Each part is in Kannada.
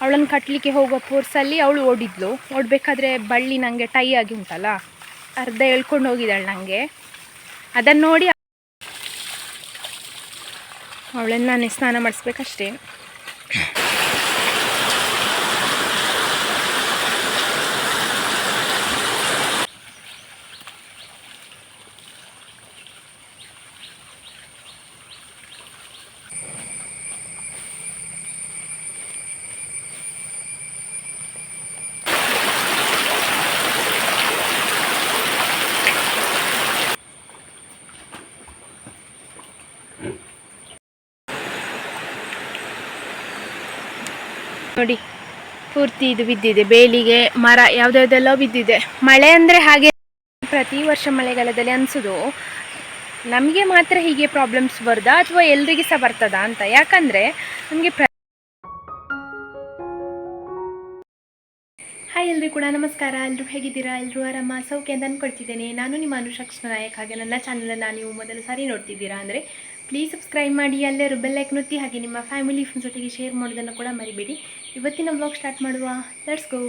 ಅವಳನ್ನು ಕಟ್ಟಲಿಕ್ಕೆ ಹೋಗೋ ಫೋರ್ಸಲ್ಲಿ ಅವಳು ಓಡಬೇಕಾದ್ರೆ ಬಳ್ಳಿ ನನಗೆ ಟೈ ಆಗಿ ಉಂಟಲ್ಲ, ಅರ್ಧ ಎಳ್ಕೊಂಡು ಹೋಗಿದ್ದಾಳೆ ನನಗೆ. ಅದನ್ನು ನೋಡಿ ಅವಳನ್ನು ನಾನೇ ಸ್ನಾನ ಮಾಡಿಸ್ಬೇಕಷ್ಟೇ. ನೋಡಿ ಪೂರ್ತಿ ಇದು ಬಿದ್ದಿದೆ, ಬೇಲಿಗೆ ಮರ ಯಾವುದ್ಯಾವುದೆಲ್ಲ ಬಿದ್ದಿದೆ. ಮಳೆ ಅಂದರೆ ಹಾಗೆ ಪ್ರತಿ ವರ್ಷ ಮಳೆಗಾಲದಲ್ಲಿ ಅನಿಸೋದು ನಮಗೆ ಮಾತ್ರ ಹೀಗೆ ಪ್ರಾಬ್ಲಮ್ಸ್ ಬರ್ದಾ ಅಥವಾ ಎಲ್ರಿಗೆ ಸಹ ಬರ್ತದಾ ಅಂತ. ಯಾಕಂದರೆ ನಮಗೆ ಹಾಯ್ ಎಲ್ರಿಗೂ ಕೂಡ ನಮಸ್ಕಾರ. ಎಲ್ಲರೂ ಹೇಗಿದ್ದೀರಾ? ಎಲ್ಲರೂ ಆರಾಮ ಸೌಖ್ಯ ಅಂತ ಅಂದ್ಕೊಳ್ತಿದ್ದೇನೆ. ನಾನು ನಿಮ್ಮ ಅನುಷಕ್ಷ ನಾಯಕ್. ಹಾಗೆ ನನ್ನ ಚಾನಲನ್ನು ನೀವು ಮೊದಲು ಸಾರಿ ನೋಡ್ತಿದ್ದೀರಾ ಅಂದರೆ ಪ್ಲೀಸ್ ಸಬ್ಸ್ಕ್ರೈಬ್ ಮಾಡಿ, ಅಲ್ಲೇ ಬೆಲ್ಲೈಕ್ ಒತ್ತಿ, ಹಾಗೆ ನಿಮ್ಮ ಫ್ಯಾಮಿಲಿ ಫ್ರೆಂಡ್ಸ್ ಜೊತೆಗೆ ಶೇರ್ ಮಾಡೋದನ್ನು ಕೂಡ ಮರಿಬೇಡಿ. ಇವತ್ತಿನ ಬ್ಲಾಗ್ ಸ್ಟಾರ್ಟ್ ಮಾಡುವ, ಲೆಟ್ಸ್ ಗೋ.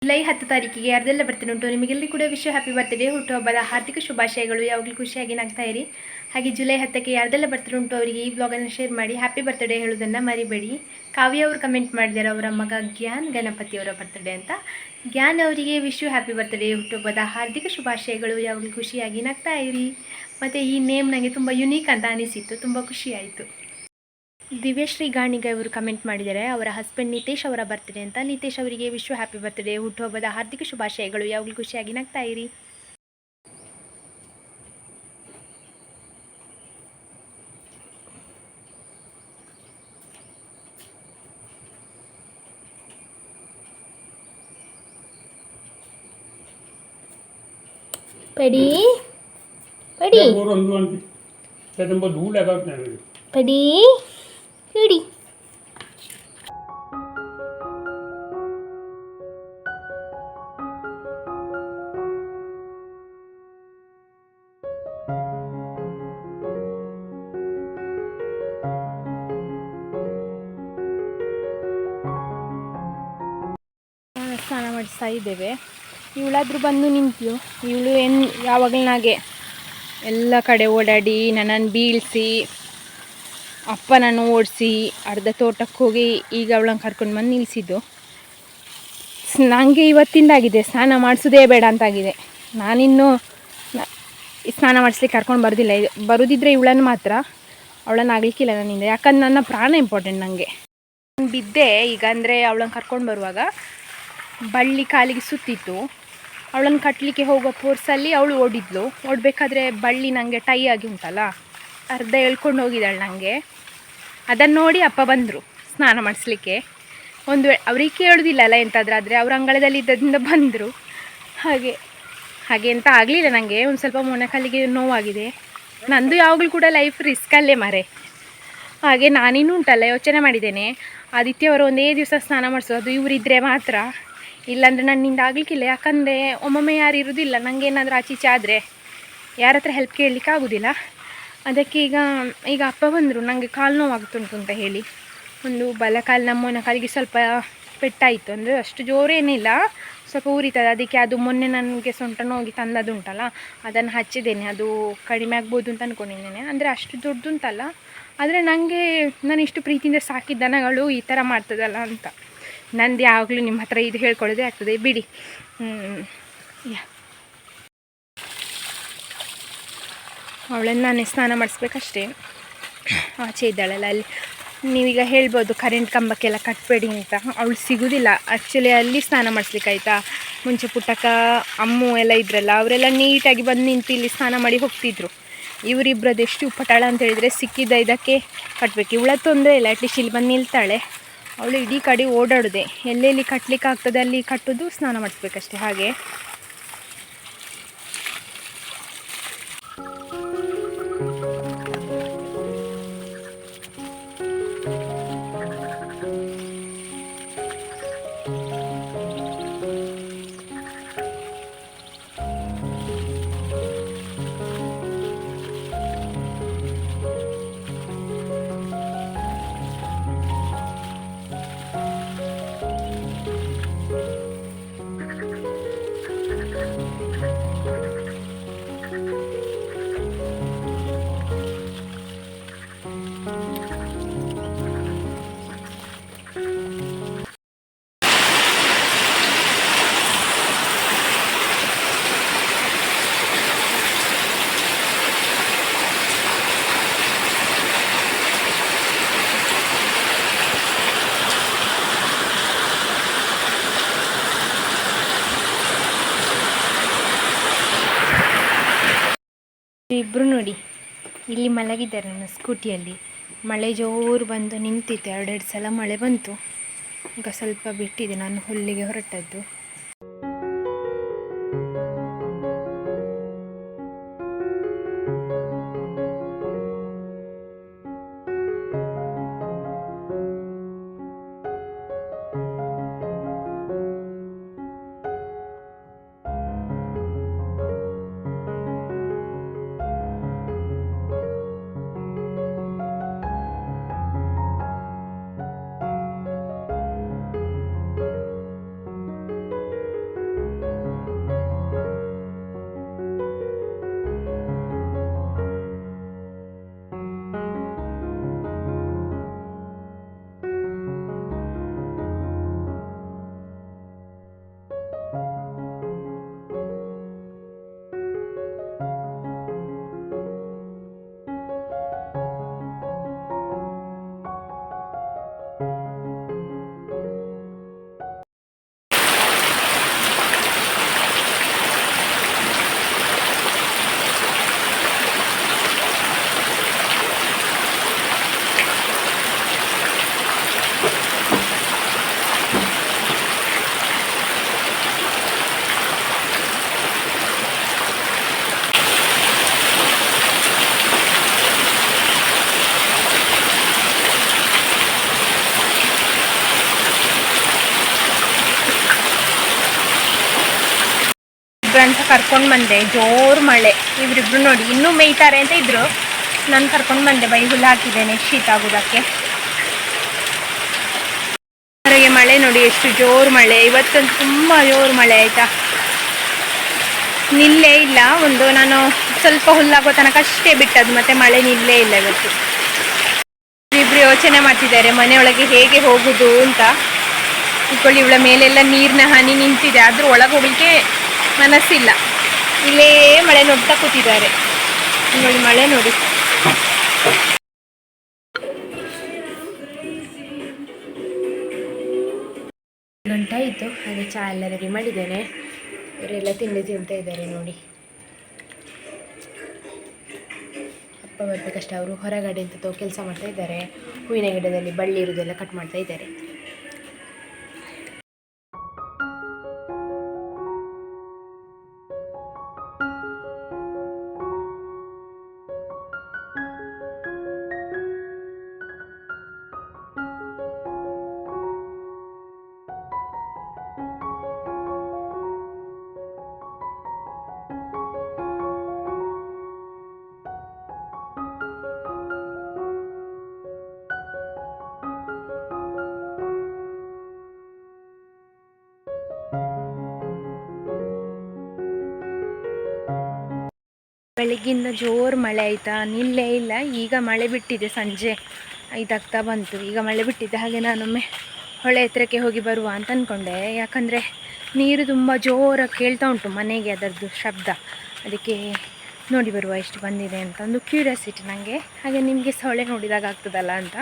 ಜುಲೈ 10 ತಾರೀಕಿಗೆ ಯಾರ್ದೆಲ್ಲ ಬರ್ತ್ಡೇ ಉಂಟು ನಿಮಗೆಲ್ಲರಿಗೂ ಕೂಡ ವಿಶ್ ಹ್ಯಾಪಿ ಬರ್ತ್ಡೇ, ಹುಟ್ಟುಹಬ್ಬದ ಹಾರ್ದಿಕ ಶುಭಾಶಯಗಳು. ಯಾವಾಗಲೂ ಖುಷಿಯಾಗಿ ನಗ್ತಾ ಇರಿ. ಹಾಗೆ ಜುಲೈ 10ಕ್ಕೆ ಯಾರ್ದೆಲ್ಲ ಬರ್ತ್ಡೇ ಉಂಟು ಅವರಿಗೆ ಈ ಬ್ಲಾಗನ್ನು ಶೇರ್ ಮಾಡಿ ಹ್ಯಾಪಿ ಬರ್ತ್ಡೇ ಹೇಳೋದನ್ನು ಮರಿಬೇಡಿ. ಕಾವ್ಯ ಅವರು ಕಮೆಂಟ್ ಮಾಡಿದ್ದಾರೆ ಅವರ ಮಗ ಜ್ಞಾನ್ ಗಣಪತಿ ಅವರ ಬರ್ತ್ಡೇ ಅಂತ. ಜ್ಞಾನ್ ಅವರಿಗೆ ವಿಶ್ ಹ್ಯಾಪಿ ಬರ್ತ್ಡೇ, ಹುಟ್ಟುಹಬ್ಬದ ಹಾರ್ದಿಕ ಶುಭಾಶಯಗಳು. ಯಾವಾಗಲೂ ಖುಷಿಯಾಗಿ ನಗ್ತಾ ಇರಿ. ಮತ್ತು ಈ ನೇಮ್ ನನಗೆ ತುಂಬ ಯುನೀಕ್ ಅಂತ ಅನಿಸಿತ್ತು, ತುಂಬ ಖುಷಿಯಾಯಿತು. ದಿವ್ಯಶ್ರೀ ಗಾಣಿಗ ಅವರು ಕಮೆಂಟ್ ಮಾಡಿದ್ದಾರೆ ಅವರ ಹಸ್ಬೆಂಡ್ ನಿತೇಶ್ ಅವರ ಬರ್ತ್ಡೇ ಅಂತ. ನಿತೇಶ್ ಅವರಿಗೆ ವಿಶ್ ಹ್ಯಾಪಿ ಬರ್ತ್ಡೇ, ಹುಟ್ಟುಹಬ್ಬದ ಹಾರ್ದಿಕ ಶುಭಾಶಯಗಳು. ಯಾವಾಗಲೂ ಖುಷಿಯಾಗಿ ನಗ್ತಾ ಇರಿ. ಪಡಿ ಪಡಿ ಪಡಿ ಪಡಿ. ಸ್ನಾನ ಮಾಡಿಸ್ತಾ ಇದ್ದೇವೆ. ಇವಳಾದರೂ ಬಂದು ನಿಂತು, ಇವಳು ಯಾವಾಗಲನಾಗೆ ಎಲ್ಲ ಕಡೆ ಓಡಾಡಿ ನನ್ನನ್ನು ಬೀಳಿಸಿ ಅಪ್ಪನನ್ನು ಓಡಿಸಿ ಅರ್ಧ ತೋಟಕ್ಕೆ ಹೋಗಿ ಈಗ ಅವಳನ್ನು ಕರ್ಕೊಂಡು ಬಂದು ನಿಲ್ಲಿಸಿದ್ದು. ನನಗೆ ಇವತ್ತಿಂದಾಗಿದೆ ಸ್ನಾನ ಮಾಡಿಸೋದೇ ಬೇಡ ಅಂತಾಗಿದೆ. ನಾನಿನ್ನೂ ಸ್ನಾನ ಮಾಡಿಸ್ಲಿಕ್ಕೆ ಕರ್ಕೊಂಡು ಬರೋದಿದ್ರೆ ಇವಳನ್ನು ಮಾತ್ರ, ಅವಳನ್ನು ಆಗಲಿಕ್ಕಿಲ್ಲ ನನ್ನಿಂದ. ಯಾಕಂದ್ರೆ ನನ್ನ ಪ್ರಾಣ ಇಂಪಾರ್ಟೆಂಟ್ ನನಗೆ. ಬಿದ್ದೆ ಈಗ, ಅಂದರೆ ಅವಳನ್ನು ಕರ್ಕೊಂಡು ಬರುವಾಗ ಬಳ್ಳಿ ಕಾಲಿಗೆ ಸುತ್ತಿತ್ತು. ಅವಳನ್ನು ಕಟ್ಟಲಿಕ್ಕೆ ಹೋಗೋ ಫೋರ್ಸಲ್ಲಿ ಅವಳು ಓಡಬೇಕಾದ್ರೆ ಬಳ್ಳಿ ನನಗೆ ಟೈ ಆಗಿ ಉಂಟಲ್ಲ, ಅರ್ಧ ಎಳ್ಕೊಂಡು ಹೋಗಿದ್ದಾಳೆ ನನಗೆ. ಅದನ್ನು ನೋಡಿ ಅಪ್ಪ ಬಂದರು ಸ್ನಾನ ಮಾಡಿಸ್ಲಿಕ್ಕೆ. ಒಂದು ಅವ್ರಿಗೆ ಕೇಳೋದಿಲ್ಲಲ್ಲ ಎಂತಾದ್ರೂ ಆದರೆ, ಅವ್ರ ಅಂಗಳದಲ್ಲಿ ಇದ್ದದಿಂದ ಬಂದರು. ಹಾಗೆ ಅಂತ ಆಗಲಿಲ್ಲ ನನಗೆ. ಒಂದು ಸ್ವಲ್ಪ ಮೊಣಕಾಲಿಗೆ ನೋವಾಗಿದೆ. ನಂದು ಯಾವಾಗಲೂ ಕೂಡ ಲೈಫ್ ರಿಸ್ಕಲ್ಲೇ ಮಾರೆ. ಹಾಗೆ ನಾನಿನ್ನೂ ಉಂಟಲ್ಲ ಯೋಚನೆ ಮಾಡಿದ್ದೇನೆ, ಆದಿತ್ಯವರು ಒಂದೇ ದಿವಸ ಸ್ನಾನ ಮಾಡಿಸೋದು, ಅದು ಇವರಿದ್ದರೆ ಮಾತ್ರ. ಇಲ್ಲಾಂದರೆ ನನ್ನಿಂದ ಆಗಲಿಕ್ಕಿಲ್ಲ. ಯಾಕಂದರೆ ಒಮ್ಮೊಮ್ಮೆ ಯಾರು ಇರೋದಿಲ್ಲ, ನನಗೆ ಏನಾದರೂ ಆಚೀಚೆ ಆದರೆ ಯಾರ ಹತ್ರ ಹೆಲ್ಪ್ ಕೇಳಲಿಕ್ಕೆ ಆಗೋದಿಲ್ಲ. ಅದಕ್ಕೆ ಈಗ ಅಪ್ಪ ಬಂದರು ನನಗೆ ಕಾಲು ನೋವಾಗ್ತುಂಟು ಅಂತ ಹೇಳಿ. ಒಂದು ಬಲಕಾಲು, ನಮ್ಮ ಕಾಲಿಗೆ ಸ್ವಲ್ಪ ಪೆಟ್ಟಾಯಿತು. ಅಂದರೆ ಅಷ್ಟು ಜೋರೇನಿಲ್ಲ, ಸ್ವಲ್ಪ ಉರಿತದೆ. ಅದಕ್ಕೆ ಅದು ಮೊನ್ನೆ ನನಗೆ ಸೊಂಟ ನೋಗಿ ತಂದದುಂಟಲ್ಲ, ಅದನ್ನು ಹಚ್ಚಿದ್ದೇನೆ. ಅದು ಕಡಿಮೆ ಆಗ್ಬೋದು ಅಂತ ಅಂದ್ಕೊಂಡಿದ್ದೇನೆ. ಅಂದರೆ ಅಷ್ಟು ದೊಡ್ಡದುಂಟಲ್ಲ, ಆದರೆ ನನಗೆ ನಾನು ಇಷ್ಟು ಪ್ರೀತಿಯಿಂದ ಸಾಕಿದ ದನಗಳು ಈ ಥರ ಮಾಡ್ತದಲ್ಲ ಅಂತ. ನಂದು ಯಾವಾಗಲೂ ನಿಮ್ಮ ಹತ್ರ ಇದು ಹೇಳ್ಕೊಳ್ಳೋದೇ ಆಗ್ತದೆ, ಬಿಡಿ. ಅವಳನ್ನು ನಾನೇ ಸ್ನಾನ ಮಾಡಿಸ್ಬೇಕಷ್ಟೇ. ಆಚೆ ಇದ್ದಾಳಲ್ಲ ಅಲ್ಲಿ. ನೀವೀಗ ಹೇಳ್ಬೋದು ಕರೆಂಟ್ ಕಂಬಕ್ಕೆಲ್ಲ ಕಟ್ಟಬೇಡಿ ಅಂತ. ಅವಳು ಸಿಗೋದಿಲ್ಲ ಆ್ಯಕ್ಚುಲಿ ಅಲ್ಲಿ ಸ್ನಾನ ಮಾಡಿಸ್ಲಿಕ್ಕಾಯ್ತಾ. ಮುಂಚೆ ಪುಟ್ಟಕ್ಕ ಅಮ್ಮು ಎಲ್ಲ ಇದ್ರಲ್ಲ, ಅವರೆಲ್ಲ ನೀಟಾಗಿ ಬಂದು ನಿಂತು ಇಲ್ಲಿ ಸ್ನಾನ ಮಾಡಿ ಹೋಗ್ತಿದ್ರು. ಇವರಿಬ್ಬರದ್ದು ಎಷ್ಟು ಉಪಟಾಳ ಅಂತ ಹೇಳಿದರೆ, ಸಿಕ್ಕಿದ್ದ ಇದಕ್ಕೆ ಕಟ್ಟಬೇಕು. ಇವಳ ತೊಂದರೆ ಇಲ್ಲ, ಅಟ್ಲೀಸ್ಟ್ ಇಲ್ಲಿ ಬಂದು ನಿಲ್ತಾಳೆ. ಅವಳು ಇಡೀ ಕಡೆ ಓಡಾಡೋದೆ, ಎಲ್ಲೆಲ್ಲಿ ಕಟ್ಟಲಿಕ್ಕೆ ಆಗ್ತದೆ ಅಲ್ಲಿ ಕಟ್ಟೋದು, ಸ್ನಾನ ಮಾಡಿಸ್ಬೇಕಷ್ಟೆ. ಹಾಗೆ ಇಬ್ಬರು ನೋಡಿ ಇಲ್ಲಿ ಮಲಗಿದ್ದಾರೆ ನನ್ನ ಸ್ಕೂಟಿಯಲ್ಲಿ. ಮಳೆ ಜೋರು ಬಂದು ನಿಂತಿತ್ತು, 2 ಸಲ ಮಳೆ ಬಂತು. ಈಗ ಸ್ವಲ್ಪ ಬಿಟ್ಟಿದೆ, ನಾನು ಹುಲ್ಲಿಗೆ ಹೊರಟದ್ದು. ಅಂತ ಕರ್ಕೊಂಡು ಬಂದೆ. ಜೋರು ಮಳೆ, ಇವರಿಬ್ರು ನೋಡಿ ಇನ್ನೂ ಮೇಯ್ತಾರೆ ಅಂತ ಇದ್ರು. ನಾನು ಕರ್ಕೊಂಡು ಬಂದೆ, ಬೈ ಹುಲ್ಲು ಹಾಕಿದ್ದೇನೆ ಶೀತ ಆಗೋದಕ್ಕೆ. ಹೊರಗೆ ಮಳೆ ನೋಡಿ ಎಷ್ಟು ಜೋರು ಮಳೆ. ಇವತ್ತಂತೂ ತುಂಬ ಜೋರು ಮಳೆ ಆಯಿತಾ, ನಿಲ್ಲೇ ಇಲ್ಲ. ನಾನು ಸ್ವಲ್ಪ ಹುಲ್ಲಾಗೋ ತನಕ ಅಷ್ಟೇ ಬಿಟ್ಟದ್ದು, ಮತ್ತೆ ಮಳೆ ನಿಲ್ಲೇ ಇಲ್ಲ ಇವತ್ತು. ಇಬ್ರು ಯೋಚನೆ ಮಾಡ್ತಿದ್ದಾರೆ ಮನೆಯೊಳಗೆ ಹೇಗೆ ಹೋಗುದು ಅಂತ. ಇಟ್ಕೊಳ್ಳಿ, ಇವಳ ಮೇಲೆಲ್ಲ ನೀರಿನ ಹನಿ ನಿಂತಿದೆ, ಆದರೂ ಒಳಗೆ ಹೋಗ್ಲಿಕ್ಕೆ ಮನಸ್ಸಿಲ್ಲ. ಇಲ್ಲೇ ಮಳೆ ನೋಡ್ತಾ ಕೂತಿದ್ದಾರೆ. ನೋಡಿ ಮಳೆ ನೋಡಿ. ಗಂಟೆ ಆಯಿತು, ಹಾಗೆ ಚಹಾ ಎಲ್ಲ ರೆಡಿ ಮಾಡಿದ್ದೇನೆ. ಇವರೆಲ್ಲ ತಿಂತಾ ಇದ್ದಾರೆ ನೋಡಿ. ಅಪ್ಪ ಬರಬೇಕಷ್ಟೇ, ಅವರು ಹೊರಗಡೆ ಅಂತ ಕೆಲಸ ಮಾಡ್ತಾ ಇದ್ದಾರೆ. ಹೂವಿನ ಗಿಡದಲ್ಲಿ ಬಳ್ಳಿ ಇರೋದೆಲ್ಲ ಕಟ್ ಮಾಡ್ತಾ ಇದ್ದಾರೆ. ಬೆಳಗ್ಗಿಂದ ಜೋರು ಮಳೆ ಆಯಿತಾ, ನಿಲ್ಲೇ ಇಲ್ಲ. ಈಗ ಮಳೆ ಬಿಟ್ಟಿದೆ, ಸಂಜೆ 5 ಆಗ್ತಾ ಬಂತು, ಈಗ ಮಳೆ ಬಿಟ್ಟಿದೆ. ಹಾಗೆ ನಾನೊಮ್ಮೆ ಹೊಳೆ ಹತ್ರಕ್ಕೆ ಹೋಗಿ ಬರುವ ಅಂತ ಅಂದ್ಕೊಂಡೆ. ಯಾಕಂದರೆ ನೀರು ತುಂಬ ಜೋರಾಗಿ ಕೇಳ್ತಾ ಉಂಟು ಮನೆಗೆ, ಅದರದ್ದು ಶಬ್ದ. ಅದಕ್ಕೆ ನೋಡಿ ಬರುವ ಎಷ್ಟು ಬಂದಿದೆ ಅಂತ ಒಂದು ಕ್ಯೂರಿಯಾಸಿಟಿ ನನಗೆ. ಹಾಗೆ ನಿಮಗೆ ಹೊಳೆ ನೋಡಿದಾಗ ಆಗ್ತದಲ್ಲ ಅಂತ.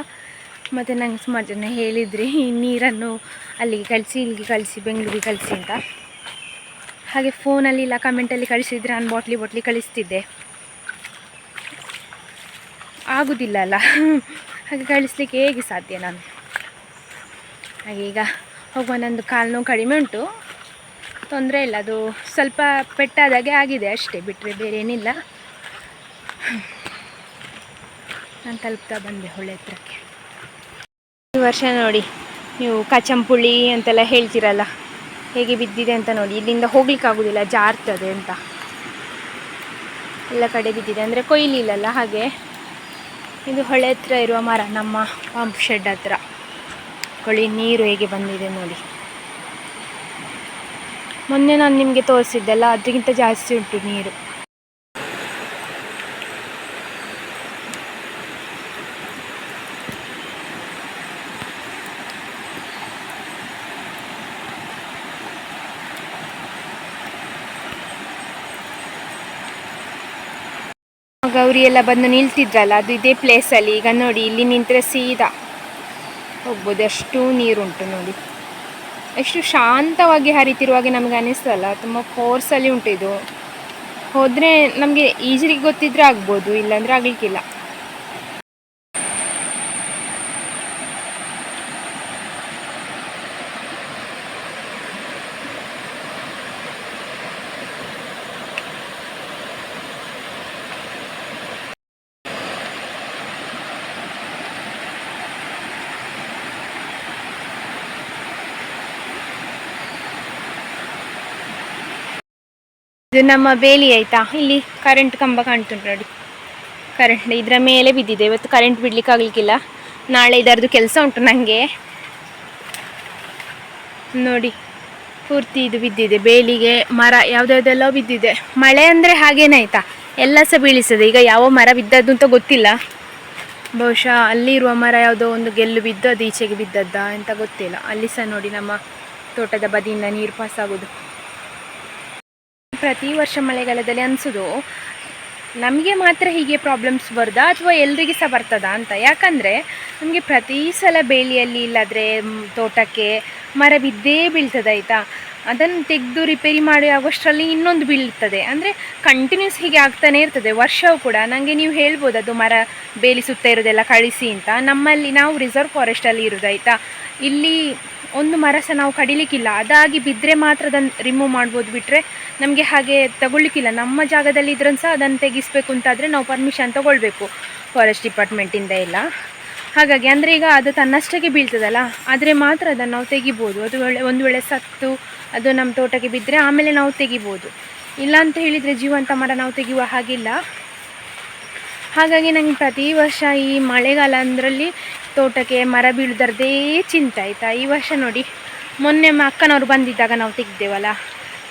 ಮತ್ತು ನಂಗೆ ಸುಮಾರು ಜನ ಹೇಳಿದ್ರಿ ಈ ನೀರನ್ನು ಅಲ್ಲಿಗೆ ಕಳಿಸಿ, ಇಲ್ಲಿಗೆ ಕಳಿಸಿ, ಬೆಂಗಳೂರಿಗೆ ಕಳಿಸಿ ಅಂತ. ಹಾಗೆ ಫೋನಲ್ಲಿ ಇಲ್ಲ ಕಮೆಂಟಲ್ಲಿ ಕಳಿಸಿದರೆ ನಾನು ಬಾಟ್ಲಿ ಕಳಿಸ್ತಿದ್ದೆ. ಆಗೋದಿಲ್ಲ ಅಲ್ಲ, ಹಾಗೆ ಕಳಿಸ್ಲಿಕ್ಕೆ ಹೇಗೆ ಸಾಧ್ಯ ನಾನು. ಹಾಗೆ ಈಗ ಹೋಗುವ. ನಂದು ಕಾಲು ನೋವು ಕಡಿಮೆ ಉಂಟು, ತೊಂದರೆ ಇಲ್ಲ. ಅದು ಸ್ವಲ್ಪ ಪೆಟ್ಟಾದಾಗೆ ಆಗಿದೆ ಅಷ್ಟೇ, ಬಿಟ್ಟರೆ ಬೇರೆ ಏನಿಲ್ಲ. ನಾನು ತಲುಪ್ತಾ ಬಂದೆ ಹೊಳೆ ಹತ್ರಕ್ಕೆ. ಈ ವರ್ಷ ನೋಡಿ ನೀವು ಕಚಂಪುಳಿ ಅಂತೆಲ್ಲ ಹೇಳ್ತೀರಲ್ಲ, ಹೇಗೆ ಬಿದ್ದಿದೆ ಅಂತ ನೋಡಿ. ಇಲ್ಲಿಂದ ಹೋಗ್ಲಿಕ್ಕೆ ಆಗೋದಿಲ್ಲ, ಜಾರ್ತದೆ ಅಂತ. ಎಲ್ಲ ಕಡೆ ಬಿದ್ದಿದೆ, ಅಂದರೆ ಕೊಯ್ಲಿಲ್ಲಲ್ಲ ಹಾಗೆ. ಇದು ಹೊಳೆ ಹತ್ರ ಇರುವ ಮರ, ನಮ್ಮ ಪಂಪ್ ಶೆಡ್ ಹತ್ರ. ಕೊಳಿ ನೀರು ಹೇಗೆ ಬಂದಿದೆ ನೋಡಿ. ಮೊನ್ನೆ ನಾನು ನಿಮಗೆ ತೋರಿಸಿದ್ದೆಲ್ಲ, ಅದಕ್ಕಿಂತ ಜಾಸ್ತಿ ಉಂಟು ನೀರು. ಗೌರಿ ಎಲ್ಲ ಬಂದು ನಿಲ್ತಿದ್ರಲ್ಲ, ಅದು ಇದೇ ಪ್ಲೇಸಲ್ಲಿ. ಈಗ ನೋಡಿ ಇಲ್ಲಿ ನಿಂತರೆ ಸೀದಾ ಹೋಗ್ಬೋದು, ಅಷ್ಟು ನೀರುಂಟು ನೋಡಿ. ಎಷ್ಟು ಶಾಂತವಾಗಿ ಹರಿತಿರುವಾಗೆ ನಮಗೆ ಅನಿಸ್ತಲ್ಲ, ತುಂಬ ಫೋರ್ಸಲ್ಲಿ ಉಂಟು ಇದು. ಹೋದರೆ ನಮಗೆ ಈಜರಿಗೆ ಗೊತ್ತಿದ್ರೆ ಆಗ್ಬೋದು, ಇಲ್ಲಾಂದರೆ ಆಗಲಿಕ್ಕಿಲ್ಲ. ಇದು ನಮ್ಮ ಬೇಲಿ ಆಯಿತಾ, ಇಲ್ಲಿ ಕರೆಂಟ್ ಕಂಬ ಕಾಣ್ತುಂಟು ನೋಡಿ. ಕರೆಂಟ್ ಇದರ ಮೇಲೆ ಬಿದ್ದಿದೆ. ಇವತ್ತು ಕರೆಂಟ್ ಬಿಡ್ಲಿಕ್ಕೆ ಆಗಲಿಕ್ಕಿಲ್ಲ, ನಾಳೆ ಇದರದ್ದು ಕೆಲಸ ಉಂಟು ನನಗೆ. ನೋಡಿ ಪೂರ್ತಿ ಇದು ಬಿದ್ದಿದೆ, ಬೇಲಿಗೆ ಮರ ಯಾವುದ್ಯಾವುದೆಲ್ಲ ಬಿದ್ದಿದೆ. ಮಳೆ ಅಂದರೆ ಹಾಗೇನೆ ಆಯಿತಾ, ಎಲ್ಲ ಸಹ ಬೀಳಿಸ್ತದೆ. ಈಗ ಯಾವ ಮರ ಬಿದ್ದದ್ದು ಅಂತ ಗೊತ್ತಿಲ್ಲ, ಬಹುಶಃ ಅಲ್ಲಿರುವ ಮರ ಯಾವುದೋ ಒಂದು ಗೆಲ್ಲು ಬಿದ್ದು ಅದು ಈಚೆಗೆ ಬಿದ್ದದ್ದ ಅಂತ ಗೊತ್ತಿಲ್ಲ. ಅಲ್ಲಿ ಸಹ ನೋಡಿ ನಮ್ಮ ತೋಟದ ಬದಿಯಿಂದ ನೀರು ಪಾಸ್ ಆಗೋದು. ಪ್ರತಿ ವರ್ಷ ಮಳೆಗಾಲದಲ್ಲಿ ಅನಿಸೋದು ನಮಗೆ ಮಾತ್ರ ಹೀಗೆ ಪ್ರಾಬ್ಲಮ್ಸ್ ಬರ್ದಾ ಅಥವಾ ಎಲ್ರಿಗೂ ಸಹ ಬರ್ತದಾ ಅಂತ. ಯಾಕಂದರೆ ನಮಗೆ ಪ್ರತಿ ಸಲ ಬೇಲಿಯಲ್ಲಿ ಇಲ್ಲಾದರೆ ತೋಟಕ್ಕೆ ಮರ ಬಿದ್ದೇ ಬೀಳ್ತದೆ ಆಯಿತಾ. ಅದನ್ನು ತೆಗೆದು ರಿಪೇರಿ ಮಾಡಿ ಆಗೋಷ್ಟರಲ್ಲಿ ಇನ್ನೊಂದು ಬೀಳ್ತದೆ. ಅಂದರೆ ಕಂಟಿನ್ಯೂಸ್ ಹೀಗೆ ಆಗ್ತಾನೆ ಇರ್ತದೆ ವರ್ಷವೂ ಕೂಡ. ನನಗೆ ನೀವು ಹೇಳ್ಬೋದು ಅದು ಮರ ಬೇಲಿ ಸುತ್ತ ಇರೋದೆಲ್ಲ ಕಳಿಸಿ ಅಂತ. ನಮ್ಮಲ್ಲಿ ನಾವು ರಿಸರ್ವ್ ಫಾರೆಸ್ಟಲ್ಲಿ ಇರೋದಾಯಿತಾ, ಇಲ್ಲಿ ಒಂದು ಮರ ಸಹ ನಾವು ಕಡಿಲಿಕ್ಕಿಲ್ಲ. ಅದಾಗಿ ಬಿದ್ದರೆ ಮಾತ್ರ ಅದನ್ನು ರಿಮೂವ್ ಮಾಡ್ಬೋದು, ಬಿಟ್ಟರೆ ನಮಗೆ ಹಾಗೆ ತಗೊಳ್ಳಿಕ್ಕಿಲ್ಲ. ನಮ್ಮ ಜಾಗದಲ್ಲಿ ಇದ್ರೂ ಸಹ ಅದನ್ನು ತೆಗಿಸ್ಬೇಕು ಅಂತಾದರೆ ನಾವು ಪರ್ಮಿಷನ್ ತೊಗೊಳ್ಬೇಕು ಫಾರೆಸ್ಟ್ ಡಿಪಾರ್ಟ್ಮೆಂಟಿಂದ ಎಲ್ಲ. ಹಾಗಾಗಿ ಅಂದರೆ ಈಗ ಅದು ತನ್ನಷ್ಟಕ್ಕೆ ಬೀಳ್ತದಲ್ಲ, ಆದರೆ ಮಾತ್ರ ಅದನ್ನು ನಾವು ತೆಗಿಬೋದು. ಅದು ಒಂದು ವೇಳೆ ಸತ್ತು ಅದು ನಮ್ಮ ತೋಟಕ್ಕೆ ಬಿದ್ದರೆ ಆಮೇಲೆ ನಾವು ತೆಗಿಬೋದು. ಇಲ್ಲ ಅಂತ ಹೇಳಿದರೆ ಜೀವಂತ ಮರ ನಾವು ತೆಗೆಯುವ ಹಾಗಿಲ್ಲ. ಹಾಗಾಗಿ ನನಗೆ ಪ್ರತಿ ವರ್ಷ ಈ ಮಳೆಗಾಲ ಅಂದ್ರಲ್ಲಿ ತೋಟಕ್ಕೆ ಮರ ಬೀಳುವುದರದೇ ಚಿಂತೆ ಆಯಿತಾ. ಈ ವರ್ಷ ನೋಡಿ, ಮೊನ್ನೆ ಅಕ್ಕನವರು ಬಂದಿದ್ದಾಗ ನಾವು ತೆಗೆದೇವಲ್ಲ,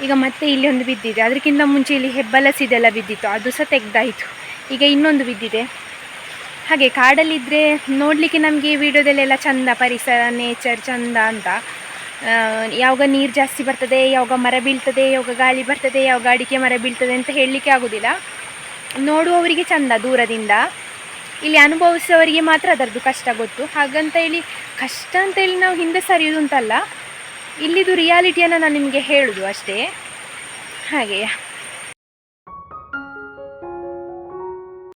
ಈಗ ಮತ್ತೆ ಇಲ್ಲಿ ಒಂದು ಬಿದ್ದಿದೆ. ಅದಕ್ಕಿಂತ ಮುಂಚೆ ಇಲ್ಲಿ ಹೆಬ್ಬಲಸಿದೆಲ್ಲ ಬಿದ್ದಿತ್ತು, ಅದು ಸಹ ತೆಗೆದಾಯಿತು. ಈಗ ಇನ್ನೊಂದು ಬಿದ್ದಿದೆ. ಹಾಗೆ ಕಾಡಲ್ಲಿದ್ದರೆ ನೋಡಲಿಕ್ಕೆ ನಮಗೆ ವಿಡಿಯೋದಲ್ಲೆಲ್ಲ ಚಂದ, ಪರಿಸರ ನೇಚರ್ ಚಂದ ಅಂತ. ಯಾವಾಗ ನೀರು ಜಾಸ್ತಿ ಬರ್ತದೆ, ಯಾವಾಗ ಮರ ಬೀಳ್ತದೆ, ಯಾವಾಗ ಗಾಳಿ ಬರ್ತದೆ, ಯಾವಾಗ ಅಡಿಕೆ ಮರ ಬೀಳ್ತದೆ ಅಂತ ಹೇಳಲಿಕ್ಕೆ ಆಗೋದಿಲ್ಲ. ನೋಡುವವರಿಗೆ ಚಂದ ದೂರದಿಂದ, ಇಲ್ಲಿ ಅನುಭವಿಸೋವರಿಗೆ ಮಾತ್ರ ಅದರದ್ದು ಕಷ್ಟ ಗೊತ್ತು. ಹಾಗಂತ ಹೇಳಿ ಕಷ್ಟ ಅಂತೇಳಿ ನಾವು ಹಿಂದೆ ಸರಿಯೋದು ಅಂತಲ್ಲ, ಇಲ್ಲಿದು ರಿಯಾಲಿಟಿಯನ್ನು ನಾನು ನಿಮಗೆ ಹೇಳೋದು ಅಷ್ಟೇ. ಹಾಗೆಯೇ